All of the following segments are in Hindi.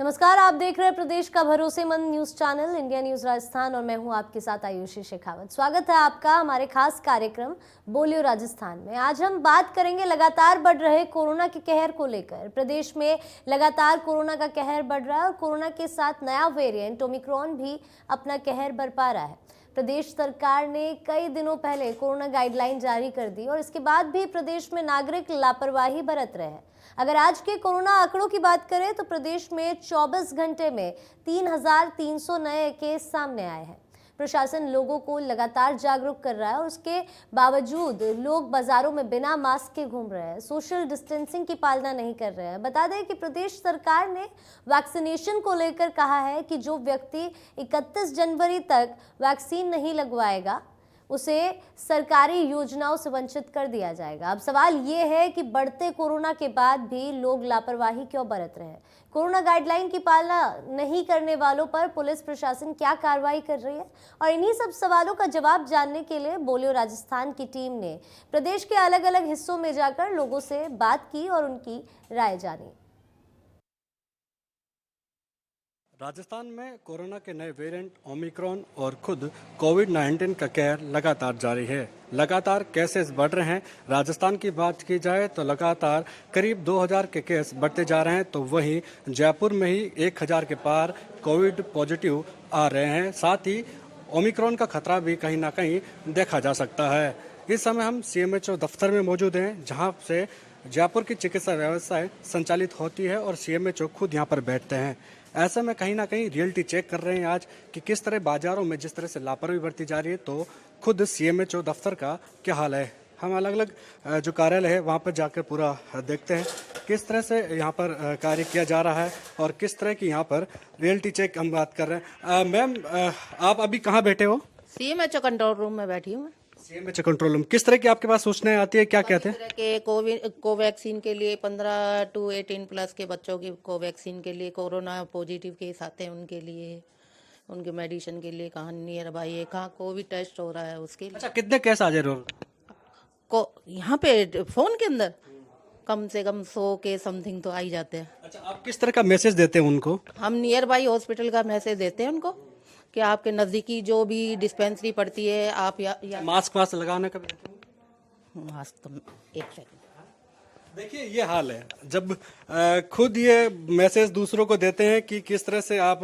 नमस्कार, आप देख रहे हैं प्रदेश का भरोसेमंद news channel India news Rajasthan और मैं हूं आपके साथ आयुषी शेखावत। स्वागत है आपका हमारे खास कार्यक्रम बोलियो राजस्थान में। आज हम बात करेंगे लगातार बढ़ रहे कोरोना के कहर को लेकर। प्रदेश में लगातार कोरोना का कहर बढ़ रहा है और कोरोना के साथ नया वेरिएंट ओमिक्रॉन भी अपना कहर बरपा रहा है। प्रदेश सरकार ने कई दिनों पहले कोरोना गाइडलाइन जारी कर दी और इसके बाद भी प्रदेश में नागरिक लापरवाही बरत रहे हैं। अगर आज के कोरोना आंकड़ों की बात करें तो प्रदेश में 24 घंटे में 3,300 नए केस सामने आए हैं। प्रशासन लोगों को लगातार जागरूक कर रहा है और उसके बावजूद लोग बाजारों में बिना मास्क के घूम रहे हैं, सोशल डिस्टेंसिंग की पालना नहीं कर रहे हैं। बता दें कि प्रदेश सरकार ने वैक्सीनेशन को लेकर कहा है कि जो व्यक्ति 31 जनवरी तक वैक्सीन नहीं लगवाएगा उसे सरकारी योजनाओं से वंचित कर दिया जाएगा। अब सवाल ये है कि बढ़ते कोरोना के बाद भी लोग लापरवाही क्यों बरत रहे हैं? कोरोना गाइडलाइन की पालना नहीं करने वालों पर पुलिस प्रशासन क्या कार्रवाई कर रही है? और इन्हीं सब सवालों का जवाब जानने के लिए बोलियो राजस्थान की टीम ने प्रदेश के अलग अलग हिस्सों में जाकर लोगों से बात की और उनकी राय जानी। राजस्थान में कोरोना के नए वेरिएंट ओमिक्रॉन और खुद कोविड-19 का कहर लगातार जारी है। लगातार केसेस बढ़ रहे हैं। राजस्थान की बात की जाए तो लगातार करीब 2000 के केस बढ़ते जा रहे हैं, तो वहीं जयपुर में ही 1000 के पार कोविड पॉजिटिव आ रहे हैं। साथ ही ओमिक्रॉन का खतरा भी कहीं ना कहीं देखा जा सकता है। इस समय हम सीएमएचओ दफ्तर में मौजूद हैं, जहां से जयपुर की चिकित्सा व्यवस्था संचालित होती है और सीएमएचओ खुद यहां पर बैठते हैं। ऐसे में कहीं ना कहीं रियलिटी चेक कर रहे हैं आज कि किस तरह बाजारों में जिस तरह से लापरवाही बरती जा रही है, तो खुद सीएमएचओ दफ्तर का क्या हाल है। हम अलग अलग जो कार्यालय है वहाँ पर जाकर पूरा देखते हैं किस तरह से यहाँ पर कार्य किया जा रहा है और किस तरह की यहाँ पर रियलिटी चेक हम बात कर रहे हैं। मैम, आप अभी कहाँ बैठे हो? सीएमएचओ कंट्रोल रूम में बैठी हूँ। CMHO control room. किस तरह की आपके पास सूचनाएं आती है, क्या कहते हैं? के कोवैक्सीन के लिए 15 to 18 प्लस के बच्चों की कोवैक्सीन के लिए, कोरोना पॉजिटिव केस आते हैं उनके लिए, उनके मेडिसिन के लिए कहाँ नियर बाई है, कहाँ कोविड टेस्ट हो रहा है उसके लिए। अच्छा, कितने केस आ जा रहे हो यहाँ पे फोन के अंदर कम से कम 100 के समथिंग तो आ ही जाते हैं। अच्छा, आप किस तरह का मैसेज देते हैं उनको? हम नियर बाई हॉस्पिटल का मैसेज देते हैं उनको कि आपके नजदीकी जो भी डिस्पेंसरी पड़ती है आप या मास्क वास्क लगाने का भी देते हैं? मास्क तो एक सेकंड। देखिए, ये हाल है जब खुद ये मैसेज दूसरों को देते हैं कि किस तरह से आप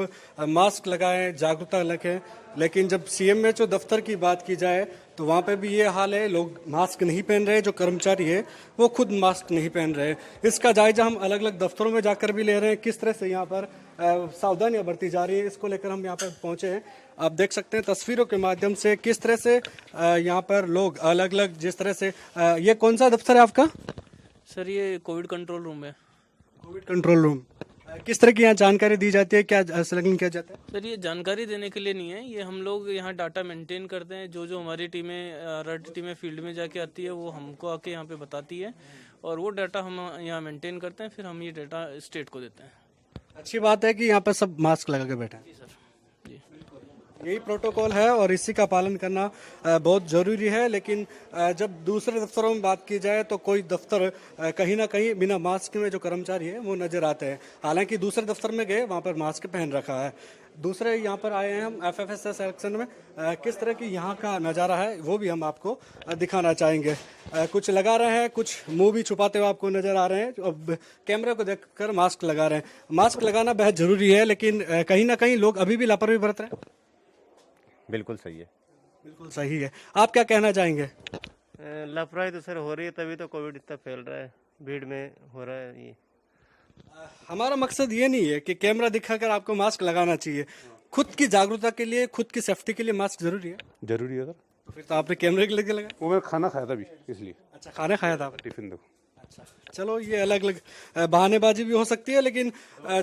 मास्क लगाएं, जागरूकता रखें, लेकिन जब सीएमएचओ दफ्तर की बात की जाए तो वहाँ पे भी ये हाल है, लोग मास्क नहीं पहन रहे। जो कर्मचारी है वो खुद मास्क नहीं पहन रहे। इसका जायजा हम अलग अलग दफ्तरों में जाकर भी ले रहे हैं, किस तरह से यहाँ पर सावधानियां बरती जा रही है। इसको लेकर हम यहाँ पर पहुंचे हैं। आप देख सकते हैं तस्वीरों के माध्यम से किस तरह से यहाँ पर लोग अलग अलग जिस तरह से ये कौन सा दफ्तर है आपका? सर, ये कोविड कंट्रोल रूम है। Covid control room. किस तरह की यहाँ जानकारी दी जाती है, क्या संलग्न किया जाता है? सर, ये जानकारी देने के लिए नहीं है, ये हम लोग यहाँ डाटा मेंटेन करते हैं। जो जो हमारी टीमें रेड टीमें फील्ड में जाके आती है वो हमको आके यहाँ पे बताती है और वो डाटा हम यहाँ मेंटेन करते हैं, फिर हम ये डाटा स्टेट को देते हैं। अच्छी बात है कि यहाँ पर सब मास्क लगा के बैठे हैं। जी सर, जी। यही प्रोटोकॉल है और इसी का पालन करना बहुत जरूरी है। लेकिन जब दूसरे दफ्तरों में बात की जाए तो कोई दफ्तर कहीं ना कहीं बिना मास्क में जो कर्मचारी है वो नजर आते हैं। हालांकि दूसरे दफ्तर में गए वहाँ पर मास्क पहन रखा है। दूसरे यहाँ पर आए हैं हम एफएफएसएस सेक्शन में, किस तरह की यहाँ का नज़ारा है वो भी हम आपको दिखाना चाहेंगे। कुछ लगा रहे हैं, कुछ मुंह भी छुपाते हुए आपको नजर आ रहे हैं। अब कैमरे को देखकर मास्क लगा रहे हैं। मास्क लगाना बेहद जरूरी है, लेकिन कहीं ना कहीं लोग अभी भी लापरवाही बरत रहे हैं। बिल्कुल सही है। बिल्कुल सही है। आप क्या कहना चाहेंगे? लापरवाही तो सर हो रही है, तभी तो कोविड इतना फैल रहा है, भीड़ में हो रहा है ये। हमारा मकसद ये नहीं है कि कैमरा दिखाकर आपको मास्क लगाना चाहिए। खुद की जागरूकता के लिए, खुद की सेफ्टी के लिए मास्क जरूरी है। जरूरी है सर। तो फिर तो आपने कैमरे के लेके लगाया। वो मैं खाना खाया था अभी, इसलिए। अच्छा, खाना खाया था आपने? टिफिन दो। अच्छा, चलो, ये अलग अलग बहानेबाजी भी हो सकती है, लेकिन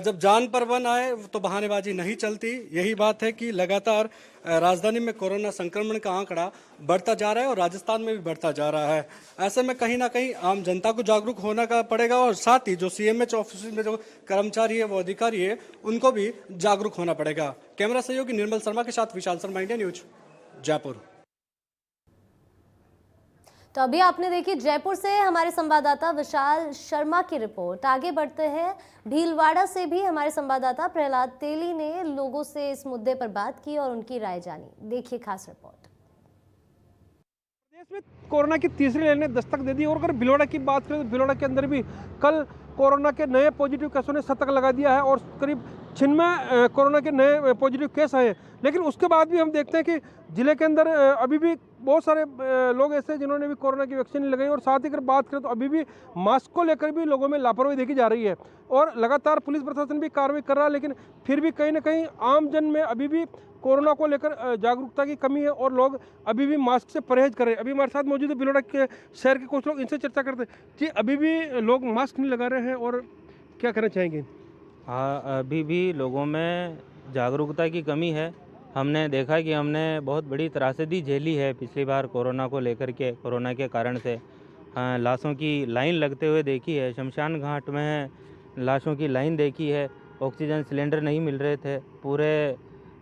जब जान पर बन आए तो बहानेबाजी नहीं चलती। यही बात है कि लगातार राजधानी में कोरोना संक्रमण का आंकड़ा बढ़ता जा रहा है और राजस्थान में भी बढ़ता जा रहा है। ऐसे में कहीं ना कहीं आम जनता को जागरूक होना का पड़ेगा और साथ ही जो सीएमएच ऑफिस में जो कर्मचारी है, वो अधिकारी है, उनको भी जागरूक होना पड़ेगा। कैमरा सहयोगी निर्मल शर्मा के साथ विशाल शर्मा, इंडिया न्यूज, जयपुर। तो अभी आपने देखी जयपुर से हमारे संवाददाता विशाल शर्मा की रिपोर्ट। आगे बढ़ते हैं, भीलवाड़ा से भी हमारे संवाददाता प्रहलाद तेली ने लोगों से इस मुद्दे पर बात की और उनकी राय जानी। देखिए खास रिपोर्ट। प्रदेश में कोरोना की तीसरी लहर ने दस्तक दे दी और अगर भीलवाड़ा की बात करें तो भीलवाड़ा के अंदर भी कल कोरोना के नए पॉजिटिव केसों ने शतक लगा दिया है और करीब 96 कोरोना के नए पॉजिटिव केस आए। लेकिन उसके बाद भी हम देखते हैं कि जिले के अंदर अभी भी बहुत सारे लोग ऐसे हैं जिन्होंने भी कोरोना की वैक्सीन लगाई और साथ ही अगर बात करें तो अभी भी मास्क को लेकर भी लोगों में लापरवाही देखी जा रही है और लगातार पुलिस प्रशासन भी कार्रवाई कर रहा है। लेकिन फिर भी कहीं ना कहीं आम जन में अभी भी कोरोना को लेकर जागरूकता की कमी है और लोग अभी भी मास्क से परहेज कर रहे हैं। अभी हमारे साथ मौजूद है भीलवाड़ा के शहर के कुछ लोग, इनसे चर्चा करते हैं कि अभी भी लोग मास्क नहीं लगा रहे हैं और क्या कहना चाहेंगे। हाँ, अभी भी लोगों में जागरूकता की कमी है। हमने देखा कि हमने बहुत बड़ी त्रासदी झेली है पिछली बार कोरोना को लेकर के, कोरोना के कारण से लाशों की लाइन लगते हुए देखी है। शमशान घाट में लाशों की लाइन देखी है। ऑक्सीजन सिलेंडर नहीं मिल रहे थे। पूरे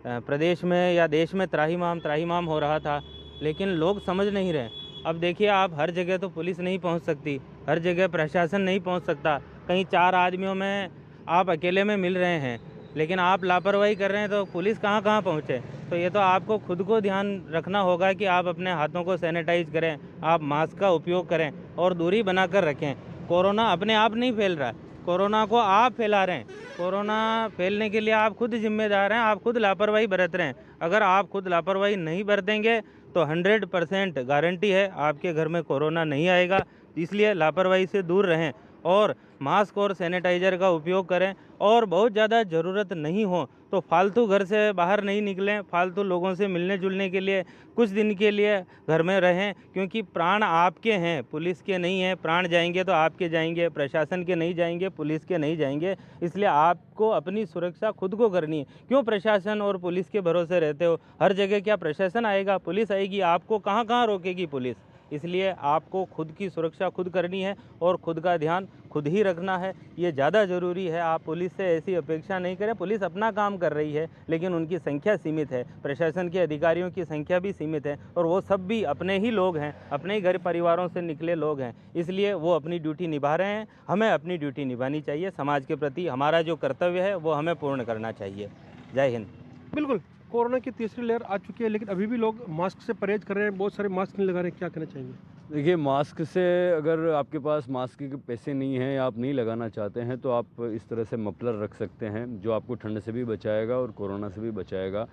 प्रदेश में या देश में त्राहिमाम हो रहा था, लेकिन लोग समझ नहीं रहे। अब देखिए आप, हर जगह तो पुलिस नहीं पहुंच सकती, हर जगह प्रशासन नहीं पहुंच सकता। कहीं 4 आदमियों में आप अकेले में मिल रहे हैं, लेकिन आप लापरवाही कर रहे हैं तो पुलिस कहाँ पहुँचे। तो ये तो आपको खुद को ध्यान रखना होगा कि आप अपने हाथों को सैनिटाइज करें, आप मास्क का उपयोग करें और दूरी बनाकर रखें। कोरोना अपने आप नहीं फैल रहा है, कोरोना को आप फैला रहे हैं। कोरोना फैलने के लिए आप खुद जिम्मेदार हैं, आप खुद लापरवाही बरत रहे हैं। अगर आप खुद लापरवाही नहीं बरतेंगे तो 100% गारंटी है आपके घर में कोरोना नहीं आएगा। इसलिए लापरवाही से दूर रहें और मास्क और सैनिटाइज़र का उपयोग करें और बहुत ज़्यादा ज़रूरत नहीं हो तो फालतू घर से बाहर नहीं निकलें। फालतू लोगों से मिलने जुलने के लिए कुछ दिन के लिए घर में रहें, क्योंकि प्राण आपके हैं, पुलिस के नहीं हैं। प्राण जाएंगे तो आपके जाएंगे, प्रशासन के नहीं जाएंगे, पुलिस के नहीं जाएंगे। इसलिए आपको अपनी सुरक्षा खुद को करनी है। क्यों प्रशासन और पुलिस के भरोसे रहते हो? हर जगह क्या प्रशासन आएगा, पुलिस आएगी? आपको कहाँ रोकेगी पुलिस? इसलिए आपको खुद की सुरक्षा खुद करनी है और खुद का ध्यान खुद ही रखना है, ये ज़्यादा ज़रूरी है। आप पुलिस से ऐसी अपेक्षा नहीं करें। पुलिस अपना काम कर रही है, लेकिन उनकी संख्या सीमित है, प्रशासन के अधिकारियों की संख्या भी सीमित है और वो सब भी अपने ही लोग हैं, अपने ही घर परिवारों से निकले लोग हैं। इसलिए वो अपनी ड्यूटी निभा रहे हैं। हमें अपनी ड्यूटी निभानी चाहिए। समाज के प्रति हमारा जो कर्तव्य है वो हमें पूर्ण करना चाहिए। जय हिंद। बिल्कुल, कोरोना की तीसरी लहर आ चुकी है लेकिन अभी भी लोग मास्क से परहेज कर रहे हैं, बहुत सारे मास्क नहीं लगा रहे हैं। क्या कहना चाहेंगे? देखिए, मास्क से अगर आपके पास मास्क के पैसे नहीं हैं या आप नहीं लगाना चाहते हैं तो आप इस तरह से मफलर रख सकते हैं, जो आपको ठंड से भी बचाएगा और कोरोना से भी बचाएगा।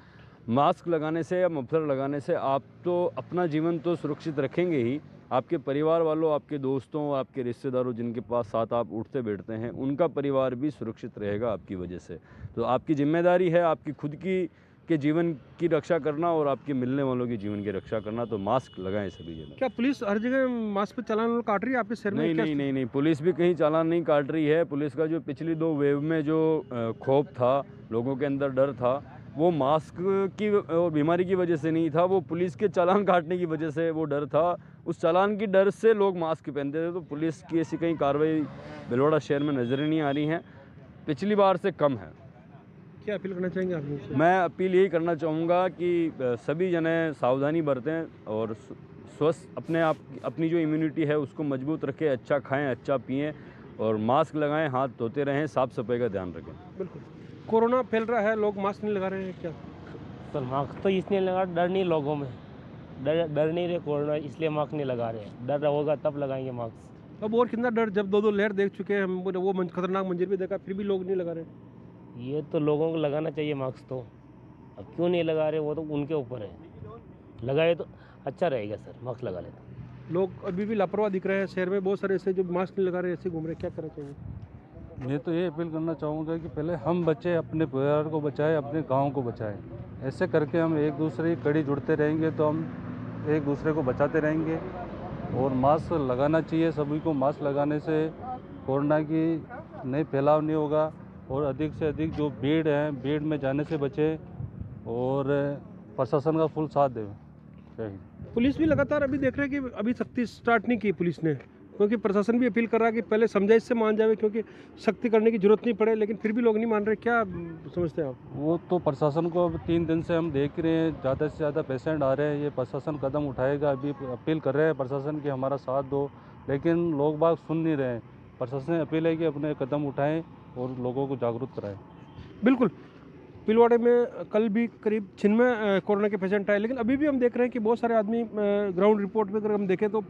मास्क लगाने से या मफलर लगाने से आप तो अपना जीवन तो सुरक्षित रखेंगे ही, आपके परिवार वालों, आपके दोस्तों, आपके रिश्तेदारों जिनके पास साथ आप उठते बैठते हैं, उनका परिवार भी सुरक्षित रहेगा आपकी वजह से। तो आपकी जिम्मेदारी है आपकी खुद के जीवन की रक्षा करना और आपके मिलने वालों की जीवन की रक्षा करना। तो मास्क लगाएं सभी जगह। क्या पुलिस हर जगह मास्क पे चालान काट रही है आपके शहर में? नहीं, पुलिस भी कहीं चालान नहीं काट रही है। पुलिस का जो पिछली 2 वेव में जो खौफ था, लोगों के अंदर डर था, वो मास्क की और बीमारी की वजह से नहीं था, वो पुलिस के चालान काटने की वजह से वो डर था। उस चालान की डर से लोग मास्क पहनते थे। तो पुलिस की ऐसी कहीं कार्रवाई भीलवाड़ा शहर में नजर नहीं आ रही है, पिछली बार से कम है। क्या अपील करना चाहेंगे आप लोगों से? मैं अपील यही करना चाहूँगा कि सभी जने सावधानी बरतें और स्वस्थ अपनी जो इम्यूनिटी है उसको मजबूत रखें, अच्छा खाएं, अच्छा पिएं और मास्क लगाएं, हाथ धोते रहें, साफ़ सफाई का ध्यान रखें। बिल्कुल, कोरोना फैल रहा है, लोग मास्क नहीं लगा रहे हैं। क्या सर, मास्क तो इसलिए लगा, डर नहीं लोगों में, डर नहीं रहे कोरोना, इसलिए मास्क नहीं लगा रहे हैं। डर होगा तब लगाएंगे मास्क। अब और कितना डर, जब 2 लहर देख चुके हैं हम, वो खतरनाक मंजर भी देखा, फिर भी लोग नहीं लगा रहे। ये तो लोगों को लगाना चाहिए मास्क तो, अब क्यों नहीं लगा रहे वो तो उनके ऊपर है। लगाए तो अच्छा रहेगा सर, मास्क लगा ले तो। लोग अभी भी लापरवाह दिख रहे हैं शहर में, बहुत सारे ऐसे जो मास्क नहीं लगा रहे, ऐसे घूम रहे। क्या करना चाहिए? मैं तो ये अपील करना चाहूँगा कि पहले हम बचें, अपने परिवार को बचाएं, अपने गांव को बचाएं। ऐसे करके हम एक दूसरे की कड़ी जुड़ते रहेंगे तो हम एक दूसरे को बचाते रहेंगे। और मास्क लगाना चाहिए सभी को। मास्क लगाने से कोरोना की नई फैलाव नहीं होगा और अधिक से अधिक जो भीड़ है, भीड़ में जाने से बचें और प्रशासन का फुल साथ दें। पुलिस भी लगातार अभी देख रहे हैं कि अभी सख्ती स्टार्ट नहीं की पुलिस ने, क्योंकि प्रशासन भी अपील कर रहा है कि पहले समझाइश से मान जाए, क्योंकि सख्ती करने की जरूरत नहीं पड़े, लेकिन फिर भी लोग नहीं मान रहे। क्या समझते हैं आप? वो तो प्रशासन को अब 3 दिन से हम देख रहे हैं, ज़्यादा से ज़्यादा पेशेंट आ रहे हैं, ये प्रशासन कदम उठाएगा। अभी अपील कर रहे हैं प्रशासन कि हमारा साथ दो, लेकिन लोग बाग सुन नहीं रहे हैं। प्रशासन से अपील है कि अपने कदम उठाएं और लोगों को जागरूक कराएं। बिल्कुल, पिलवाड़े में कल भी करीब 96 कोरोना के पेशेंट आए, लेकिन अभी भी हम देख रहे हैं कि बहुत सारे आदमी ग्राउंड रिपोर्ट में अगर हम देखें तो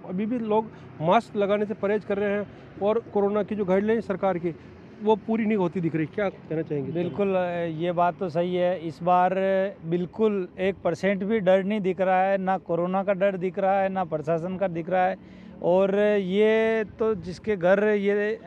अभी भी लोग मास्क लगाने से परहेज कर रहे हैं, और कोरोना की जो गाइडलाइन सरकार की वो पूरी नहीं होती दिख रही। क्या कहना चाहेंगे? बिल्कुल, ये बात तो सही है। इस बार बिल्कुल 1% भी डर नहीं दिख रहा है, ना कोरोना का डर दिख रहा है, ना प्रशासन का दिख रहा है। और ये तो जिसके घर ये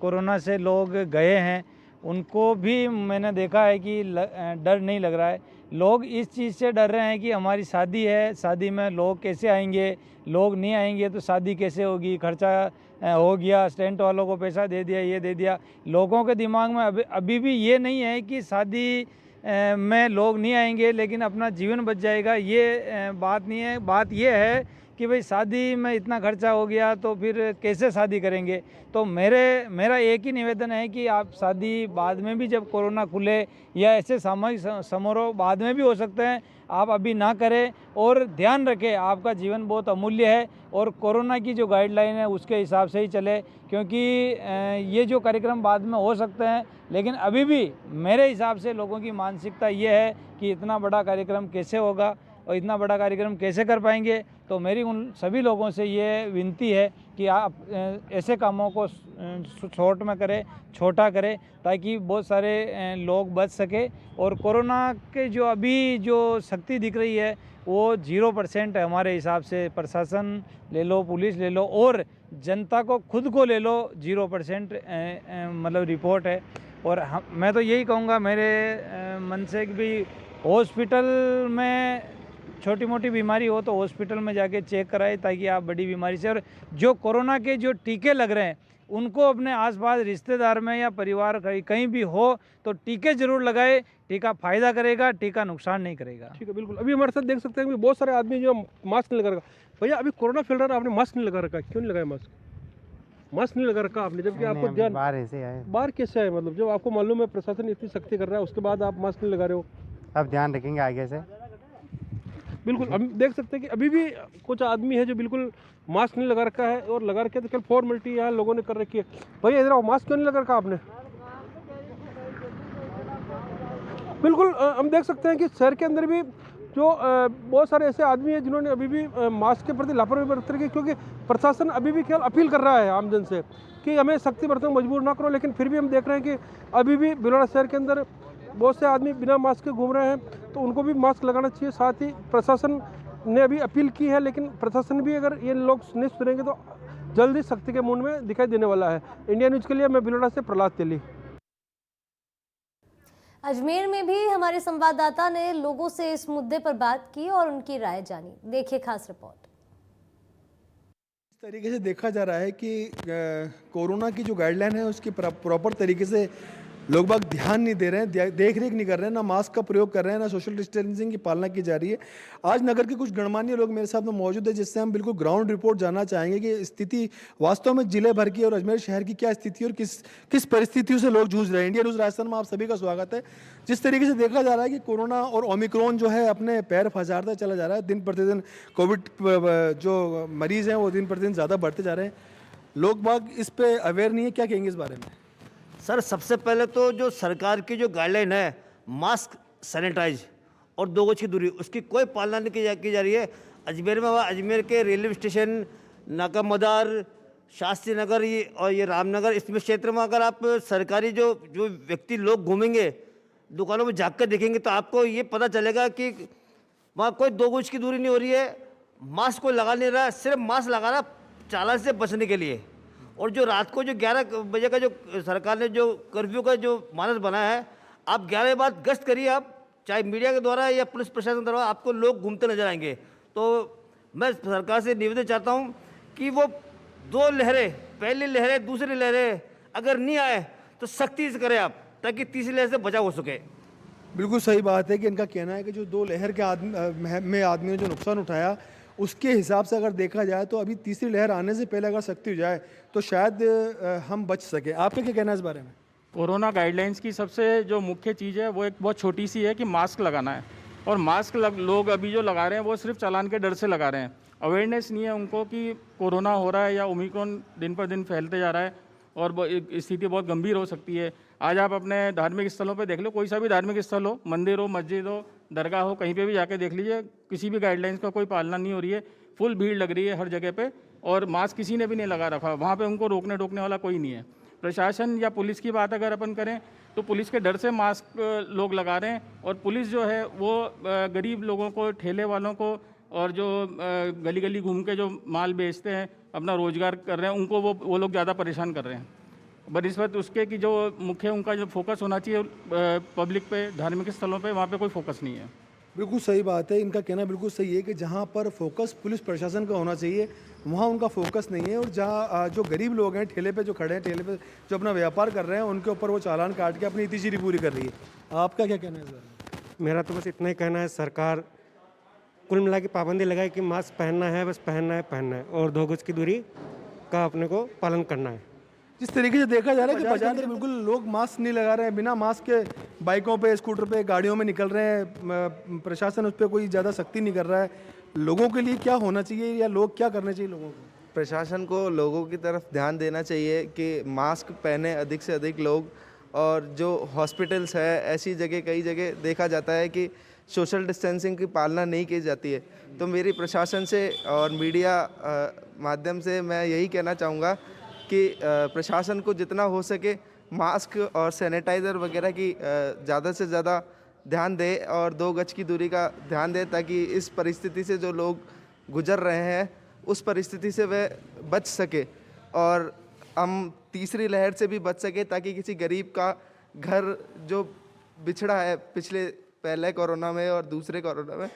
कोरोना से लोग गए हैं उनको भी मैंने देखा है कि डर नहीं लग रहा है। लोग इस चीज़ से डर रहे हैं कि हमारी शादी है, शादी में लोग कैसे आएंगे, लोग नहीं आएंगे तो शादी कैसे होगी, खर्चा हो गया, स्टेंट वालों को पैसा दे दिया, ये दे दिया। लोगों के दिमाग में अभी भी ये नहीं है कि शादी में लोग नहीं आएंगे लेकिन अपना जीवन बच जाएगा, ये बात नहीं है। बात ये है कि भाई शादी में इतना खर्चा हो गया तो फिर कैसे शादी करेंगे। तो मेरा एक ही निवेदन है कि आप शादी बाद में भी, जब कोरोना खुले या ऐसे सामूहिक समारोह बाद में भी हो सकते हैं, आप अभी ना करें। और ध्यान रखें, आपका जीवन बहुत अमूल्य है और कोरोना की जो गाइडलाइन है उसके हिसाब से ही चले, क्योंकि ये जो कार्यक्रम बाद में हो सकते हैं, लेकिन अभी भी मेरे हिसाब से लोगों की मानसिकता ये है कि इतना बड़ा कार्यक्रम कैसे होगा और इतना बड़ा कार्यक्रम कैसे कर पाएंगे। तो मेरी उन सभी लोगों से ये विनती है कि आप ऐसे कामों को शॉर्ट में करें, छोटा करें, ताकि बहुत सारे लोग बच सके। और कोरोना के जो अभी जो सख्ती दिख रही है वो 0% है हमारे हिसाब से। प्रशासन ले लो, पुलिस ले लो और जनता को खुद को ले लो, 0% मतलब रिपोर्ट है। और मैं तो यही कहूँगा मेरे मन से कि भाई हॉस्पिटल में छोटी मोटी बीमारी हो तो हॉस्पिटल में जाके चेक कराए, ताकि आप बड़ी बीमारी से, और जो कोरोना के जो टीके लग रहे हैं उनको अपने आसपास रिश्तेदार में या परिवार कहीं भी हो तो टीके जरूर लगाए। टीका फायदा करेगा, टीका नुकसान नहीं करेगा। ठीक है, बिल्कुल। अभी हमारे साथ देख सकते हैं कि बहुत सारे आदमी जो मास्क नहीं लगा रखा। भैया, अभी कोरोना फैल रहा है, आपने मास्क नहीं लगा रखा, क्यों नहीं लगाया मास्क? मास्क नहीं लगा रखा आपने, जबकि आपको ध्यान बाहर ऐसे आए, बाहर कैसे आए? मतलब जब आपको मालूम है प्रशासन इतनी सख्ती कर रहा है, उसके बाद आप मास्क नहीं लगा रहे हो। अब ध्यान रखेंगे आगे से। बिल्कुल, हम देख सकते हैं कि अभी भी कुछ आदमी है जो बिल्कुल मास्क नहीं लगा रखा है, और लगा रखे तो केवल फॉर्मेलिटी यहाँ लोगों ने कर रखी है। भैया इधर आओ, मास्क क्यों नहीं लगा रखा आपने? बिल्कुल, हम देख सकते हैं कि शहर के अंदर भी जो बहुत सारे ऐसे आदमी हैं जिन्होंने अभी भी मास्क के प्रति लापरवाही बरत रही है, क्योंकि प्रशासन अभी भी केवल अपील कर रहा है आमजन से कि हमें सख्ती बरतने मजबूर ना करो। लेकिन फिर भी हम देख रहे हैं कि अभी भी भिलवाड़ा शहर के अंदर बहुत से आदमी बिना मास्क के घूम रहे हैं, तो उनको भी मास्क लगाना चाहिए। साथ ही प्रशासन ने अभी अपील की है, लेकिन प्रशासन भी अगर ये लोग नहीं सुनेंगे तो जल्दी सख्ती के मूड में दिखाई देने वाला है। इंडिया न्यूज़ के लिए मैं भिलवाड़ा से प्रहलाद तेली। अजमेर में भी हमारे संवाददाता ने लोगों से इस मुद्दे पर बात की और उनकी राय जानी। देखिए खास रिपोर्ट। इस तरीके से देखा जा रहा है कि कोरोना की जो गाइडलाइन है उसकी प्रॉपर तरीके से लोग बाग ध्यान नहीं दे रहे हैं, देख रेख नहीं कर रहे हैं, ना मास्क का प्रयोग कर रहे हैं, ना सोशल डिस्टेंसिंग की पालना की जा रही है। आज नगर के कुछ गणमान्य लोग मेरे साथ में मौजूद है, जिससे हम बिल्कुल ग्राउंड रिपोर्ट जानना चाहेंगे कि स्थिति वास्तव में जिले भर की और अजमेर शहर की क्या स्थिति और किस परिस्थितियों से लोग जूझ रहे हैं। इंडिया न्यूज़ राजस्थान में आप सभी का स्वागत है। जिस तरीके से देखा जा रहा है कि कोरोना और ओमिक्रॉन जो है अपने पैर फंसाता चला जा रहा है, दिन प्रतिदिन कोविड जो मरीज़ हैं वो दिन प्रतिदिन ज़्यादा बढ़ते जा रहे हैं। लोग बाग इस पर अवेयर नहीं है, क्या कहेंगे इस बारे में? सर, सबसे पहले तो जो सरकार की जो गाइडलाइन है, मास्क, सैनिटाइज और 2 गज की दूरी, उसकी कोई पालना नहीं की जा रही है। अजमेर में, अजमेर के रेलवे स्टेशन, नाका मदार, शास्त्री नगर और ये रामनगर, इसमें क्षेत्र में अगर आप सरकारी जो व्यक्ति लोग घूमेंगे, दुकानों में जाकर देखेंगे तो आपको ये पता चलेगा कि वहाँ कोई 2 गज की दूरी नहीं हो रही है, मास्क कोई लगा नहीं रहा, सिर्फ मास्क लगा रहा चालान से बचने के लिए। और जो रात को जो 11 बजे का जो सरकार ने जो कर्फ्यू का जो मानस बनाया है, आप 11 बाद गश्त करिए, आप चाहे मीडिया के द्वारा या पुलिस प्रशासन द्वारा, आपको लोग घूमते नजर आएंगे। तो मैं सरकार से निवेदन चाहता हूं कि वो 2 लहरें, पहली लहरें, दूसरी लहरें अगर नहीं आए तो सख्ती से करें आप, ताकि तीसरी लहर से बचाव हो सके। बिल्कुल सही बात है कि इनका कहना है कि जो 2 लहर के आदमियों ने जो नुकसान उठाया उसके हिसाब से अगर देखा जाए तो अभी तीसरी लहर आने से पहले अगर सख्ती हो जाए तो शायद हम बच सकें। आपका क्या कहना है इस बारे में? कोरोना गाइडलाइंस की सबसे जो मुख्य चीज़ है वो एक बहुत छोटी सी है कि मास्क लगाना है। और मास्क लोग अभी जो लगा रहे हैं वो सिर्फ चालान के डर से लगा रहे हैं। अवेयरनेस नहीं है उनको कि कोरोना हो रहा है या ओमिक्रॉन दिन पर दिन फैलते जा रहा है और स्थिति बहुत गंभीर हो सकती है। आज आप अपने धार्मिक स्थलों पे देख लो, कोई सा भी धार्मिक स्थल हो, मंदिर हो, मस्जिद हो, दरगाह हो, कहीं पे भी जाके देख लीजिए, किसी भी गाइडलाइंस का कोई पालना नहीं हो रही है। फुल भीड़ लग रही है हर जगह पे और मास्क किसी ने भी नहीं लगा रखा। वहाँ पे उनको रोकने टोकने वाला कोई नहीं है। प्रशासन या पुलिस की बात अगर अपन करें तो पुलिस के डर से मास्क लोग लगा रहे हैं और पुलिस जो है वो गरीब लोगों को, ठेले वालों को और जो गली गली घूम के जो माल बेचते हैं, अपना रोजगार कर रहे हैं, उनको वो लोग ज़्यादा परेशान कर रहे हैं। बनिस्बत उसके कि जो मुख्य उनका जो फोकस होना चाहिए पब्लिक पे, धार्मिक स्थलों पे, वहाँ पे कोई फोकस नहीं है। बिल्कुल सही बात है, इनका कहना बिल्कुल सही है कि जहाँ पर फोकस पुलिस प्रशासन का होना चाहिए वहाँ उनका फोकस नहीं है। और जहाँ जो गरीब लोग हैं, ठेले पे जो खड़े हैं, ठेले पे जो अपना व्यापार कर रहे हैं, उनके ऊपर वो चालान काट के अपनी इतिश्री पूरी कर रही है। आपका क्या कहना है इस बारे में? मेरा तो बस इतना ही कहना है, सरकार कुल मिला के पाबंदी लगाए कि मास्क पहनना है, बस पहनना है और 2 गज की दूरी का अपने को पालन करना है। जिस तरीके से देखा जा रहा है कि बाजार में बिल्कुल लोग मास्क नहीं लगा रहे हैं, बिना मास्क के बाइकों पे, स्कूटर पे, गाड़ियों में निकल रहे हैं, प्रशासन उस पर कोई ज़्यादा सख्ती नहीं कर रहा है। लोगों के लिए क्या होना चाहिए या लोग क्या करने चाहिए लोगों को? प्रशासन को लोगों की तरफ ध्यान देना चाहिए कि मास्क पहने अधिक से अधिक लोग। और जो हॉस्पिटल्स है, ऐसी जगह कई जगह देखा जाता है कि सोशल डिस्टेंसिंग की पालना नहीं की जाती है। तो मेरी प्रशासन से और मीडिया माध्यम से मैं यही कहना चाहूँगा कि प्रशासन को जितना हो सके मास्क और सैनिटाइज़र वगैरह की ज़्यादा से ज़्यादा ध्यान दे और 2 गज की दूरी का ध्यान दे, ताकि इस परिस्थिति से जो लोग गुजर रहे हैं उस परिस्थिति से वे बच सके और हम तीसरी लहर से भी बच सके, ताकि किसी गरीब का घर जो बिछड़ा है पहले कोरोना में और दूसरे कोरोना में,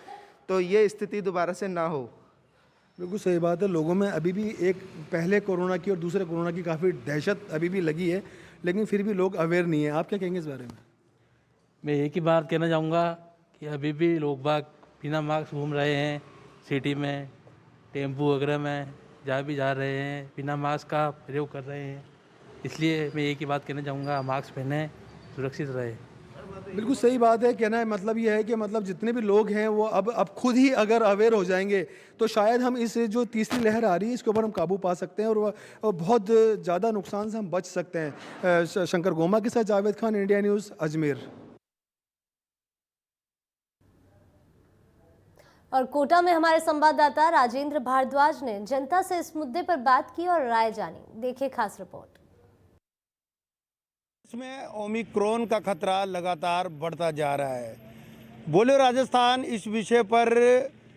तो ये स्थिति दोबारा से ना हो। बिल्कुल सही बात है। लोगों में अभी भी एक पहले कोरोना की और दूसरे कोरोना की काफ़ी दहशत अभी भी लगी है, लेकिन फिर भी लोग अवेयर नहीं है। आप क्या कहेंगे इस बारे में? मैं एक ही बात कहना चाहूँगा कि अभी भी लोग बाग बिना मास्क घूम रहे हैं, सिटी में, टेम्पू वगैरह में जहाँ भी जा रहे हैं बिना मास्क का प्रयोग कर रहे हैं। इसलिए मैं एक ही बात कहना चाहूँगा, मास्क पहने, सुरक्षित रहे। बिल्कुल सही बात है। कहना है मतलब ये है कि मतलब जितने भी लोग हैं वो अब खुद ही अगर अवेयर हो जाएंगे तो शायद हम इस जो तीसरी लहर आ रही है इसके ऊपर हम काबू पा सकते हैं और बहुत ज़्यादा नुकसान से हम बच सकते हैं। शंकर गोमा के साथ जावेद खान, इंडिया न्यूज़, अजमेर। और कोटा में हमारे संवाददाता राजेंद्र भारद्वाज ने जनता से इस मुद्दे पर बात की और राय जानी। देखिए खास रिपोर्ट। इसमें ओमिक्रॉन का खतरा लगातार बढ़ता जा रहा है। बोलियो राजस्थान इस विषय पर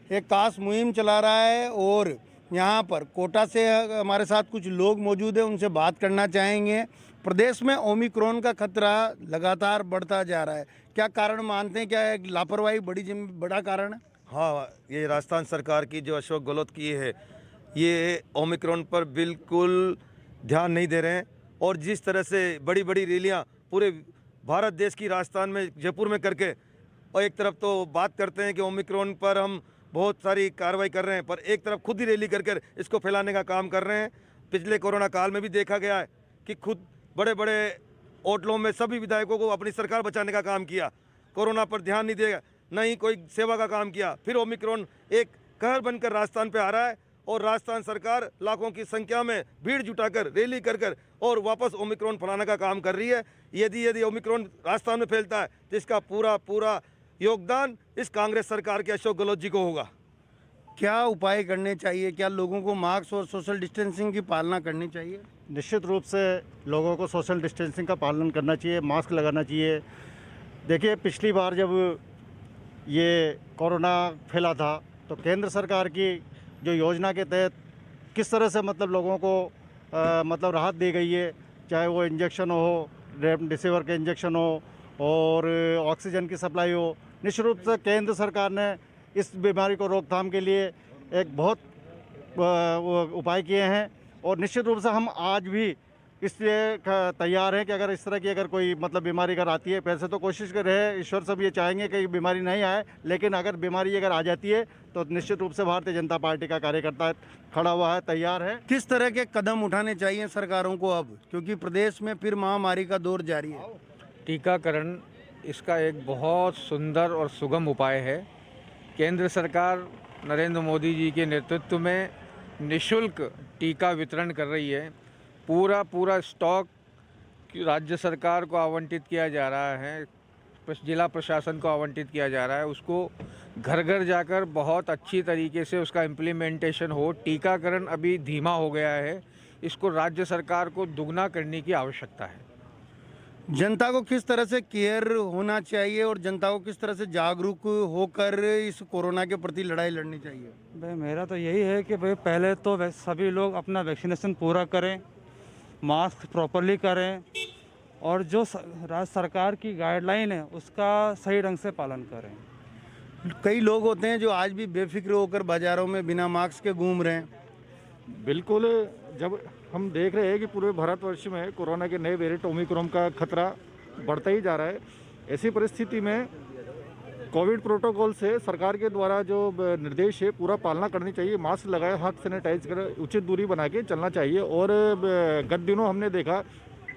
एक खास मुहिम चला रहा है और यहाँ पर कोटा से हमारे साथ कुछ लोग मौजूद हैं, उनसे बात करना चाहेंगे। प्रदेश में ओमिक्रॉन का खतरा लगातार बढ़ता जा रहा है, क्या कारण मानते हैं? क्या एक लापरवाही बड़ा कारण है? हाँ, ये राजस्थान सरकार की जो अशोक गहलोत की है, ये ओमिक्रॉन पर बिल्कुल ध्यान नहीं दे रहे हैं और जिस तरह से बड़ी बड़ी रैलियाँ पूरे भारत देश की राजस्थान में, जयपुर में करके, और एक तरफ तो बात करते हैं कि ओमिक्रॉन पर हम बहुत सारी कार्रवाई कर रहे हैं, पर एक तरफ खुद ही रैली कर इसको फैलाने का काम कर रहे हैं। पिछले कोरोना काल में भी देखा गया है कि खुद बड़े बड़े होटलों में सभी विधायकों को अपनी सरकार बचाने का काम किया, कोरोना पर ध्यान नहीं दिया, नहीं कोई सेवा का काम किया। फिर ओमिक्रॉन एक कहर बनकर राजस्थान पे आ रहा है और राजस्थान सरकार लाखों की संख्या में भीड़ जुटाकर रैली कर और वापस ओमिक्रॉन फैलाने का काम कर रही है। यदि ओमिक्रॉन राजस्थान में फैलता है तो इसका पूरा योगदान इस कांग्रेस सरकार के अशोक गहलोत जी को होगा। क्या उपाय करने चाहिए? क्या लोगों को मास्क और सोशल डिस्टेंसिंग की पालना करनी चाहिए? निश्चित रूप से लोगों को सोशल डिस्टेंसिंग का पालन करना चाहिए, मास्क लगाना चाहिए। देखिए, पिछली बार जब ये कोरोना फैला था तो केंद्र सरकार की जो योजना के तहत किस तरह से मतलब लोगों को मतलब राहत दी गई है, चाहे वो इंजेक्शन हो, रेमडेसिविर के इंजेक्शन हो और ऑक्सीजन की सप्लाई हो। निश्चित रूप से केंद्र सरकार ने इस बीमारी को रोकथाम के लिए एक बहुत उपाय किए हैं और निश्चित रूप से हम आज भी इसलिए तैयार हैं कि अगर इस तरह की अगर कोई मतलब बीमारी अगर आती है, वैसे तो कोशिश कर रहे हैं, ईश्वर सब ये चाहेंगे कि बीमारी नहीं आए, लेकिन अगर बीमारी अगर आ जाती है तो निश्चित रूप से भारतीय जनता पार्टी का कार्यकर्ता खड़ा हुआ है, तैयार है। किस तरह के कदम उठाने चाहिए सरकारों को अब, क्योंकि प्रदेश में फिर महामारी का दौर जारी है? टीकाकरण इसका एक बहुत सुंदर और सुगम उपाय है। केंद्र सरकार नरेंद्र मोदी जी के नेतृत्व में निःशुल्क टीका वितरण कर रही है। पूरा स्टॉक राज्य सरकार को आवंटित किया जा रहा है, जिला प्रशासन को आवंटित किया जा रहा है। उसको घर घर जाकर बहुत अच्छी तरीके से उसका इम्प्लीमेंटेशन हो। टीकाकरण अभी धीमा हो गया है, इसको राज्य सरकार को दुगना करने की आवश्यकता है। जनता को किस तरह से केयर होना चाहिए और जनता को किस तरह से जागरूक होकर इस कोरोना के प्रति लड़ाई लड़नी चाहिए? भाई मेरा तो यही है कि भाई पहले तो सभी लोग अपना वैक्सीनेशन पूरा करें, मास्क प्रॉपरली करें और जो राज्य सरकार की गाइडलाइन है उसका सही ढंग से पालन करें। कई लोग होते हैं जो आज भी बेफिक्र होकर बाज़ारों में बिना मास्क के घूम रहे हैं। बिल्कुल, जब हम देख रहे हैं कि पूरे भारतवर्ष में कोरोना के नए वेरिएंट ओमिक्रॉन का खतरा बढ़ता ही जा रहा है, ऐसी परिस्थिति में कोविड प्रोटोकॉल से सरकार के द्वारा जो निर्देश है पूरा पालना करनी चाहिए। मास्क लगाए, हाथ सैनिटाइज कर, उचित दूरी बना के चलना चाहिए। और गत दिनों हमने देखा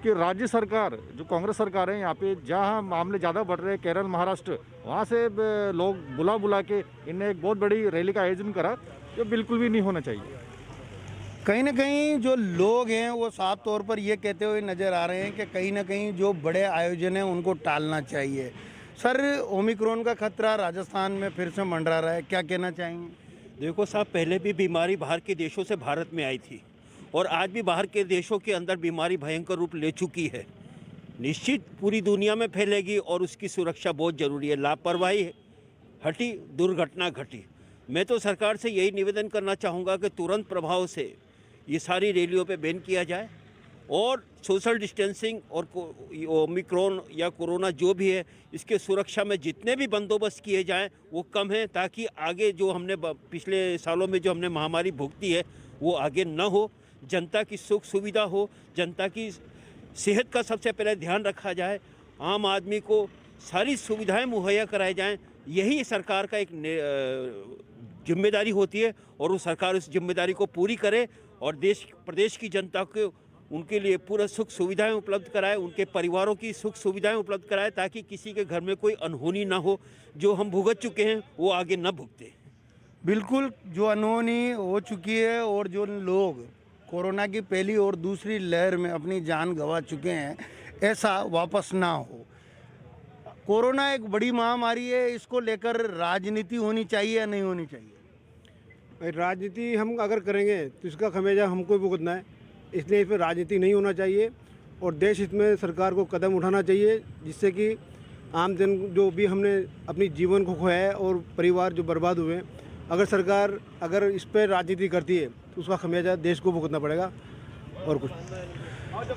कि राज्य सरकार, जो कांग्रेस सरकार है यहाँ पे, जहाँ मामले ज़्यादा बढ़ रहे हैं, केरल, महाराष्ट्र, वहाँ से लोग बुला के इनने एक बहुत बड़ी रैली का आयोजन करा, जो बिल्कुल भी नहीं होना चाहिए। कहीं ना कहीं जो लोग हैं वो साफ तौर पर ये कहते हुए नज़र आ रहे हैं कि कहीं ना कहीं जो बड़े आयोजन हैं उनको टालना चाहिए। सर, ओमिक्रॉन का खतरा राजस्थान में फिर से मंडरा रहा है, क्या कहना चाहेंगे? देखो साहब, पहले भी बीमारी बाहर के देशों से भारत में आई थी और आज भी बाहर के देशों के अंदर बीमारी भयंकर रूप ले चुकी है। निश्चित पूरी दुनिया में फैलेगी और उसकी सुरक्षा बहुत ज़रूरी है। लापरवाही हटी, दुर्घटना घटी। मैं तो सरकार से यही निवेदन करना चाहूँगा कि तुरंत प्रभाव से ये सारी रैलियों पे बैन किया जाए और सोशल डिस्टेंसिंग और ओमिक्रॉन या कोरोना जो भी है, इसके सुरक्षा में जितने भी बंदोबस्त किए जाएं वो कम है, ताकि आगे जो हमने पिछले सालों में जो हमने महामारी भुगती है वो आगे न हो। जनता की सुख सुविधा हो, जनता की सेहत का सबसे पहले ध्यान रखा जाए, आम आदमी को सारी सुविधाएं मुहैया कराई जाएं। यही सरकार का एक जिम्मेदारी होती है और वो सरकार उस जिम्मेदारी को पूरी करे और देश प्रदेश की जनता को उनके लिए पूरा सुख सुविधाएं उपलब्ध कराए, उनके परिवारों की सुख सुविधाएं उपलब्ध कराए, ताकि किसी के घर में कोई अनहोनी ना हो। जो हम भुगत चुके हैं वो आगे न भुगते। बिल्कुल, जो अनहोनी हो चुकी है और जो लोग कोरोना की पहली और दूसरी लहर में अपनी जान गंवा चुके हैं, ऐसा वापस ना हो। कोरोना एक बड़ी महामारी है, इसको लेकर राजनीति होनी चाहिए या नहीं होनी चाहिए? भाई राजनीति हम अगर करेंगे तो इसका खमेजा हमको ही भुगतना है, इसलिए इस पर राजनीति नहीं होना चाहिए और देश हित में सरकार को कदम उठाना चाहिए, जिससे कि आम जन जो भी हमने अपनी जीवन को खोया है और परिवार जो बर्बाद हुए, अगर सरकार अगर इस पर राजनीति करती है तो उसका खमेजा देश को भुगतना पड़ेगा और कुछ।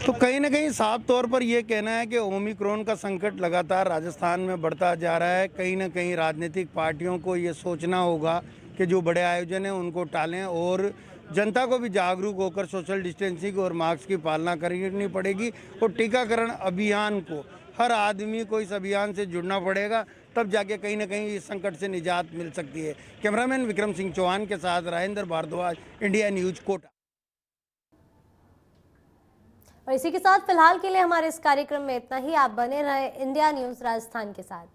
तो कहीं ना कहीं साफ तौर पर यह कहना है कि ओमिक्रॉन का संकट लगातार राजस्थान में बढ़ता जा रहा है। कहीं ना कहीं राजनीतिक पार्टियों को ये सोचना होगा कि जो बड़े आयोजन हैं उनको टालें और जनता को भी जागरूक होकर सोशल डिस्टेंसिंग और मास्क की पालना करनी पड़ेगी और टीकाकरण अभियान को हर आदमी को इस अभियान से जुड़ना पड़ेगा, तब जाके कहीं ना कहीं इस संकट से निजात मिल सकती है। कैमरामैन विक्रम सिंह चौहान के साथ राजेंद्र भारद्वाज, इंडिया न्यूज, कोटा। और इसी के साथ फिलहाल के लिए हमारे इस कार्यक्रम में इतना ही। आप बने रहे इंडिया न्यूज राजस्थान के साथ।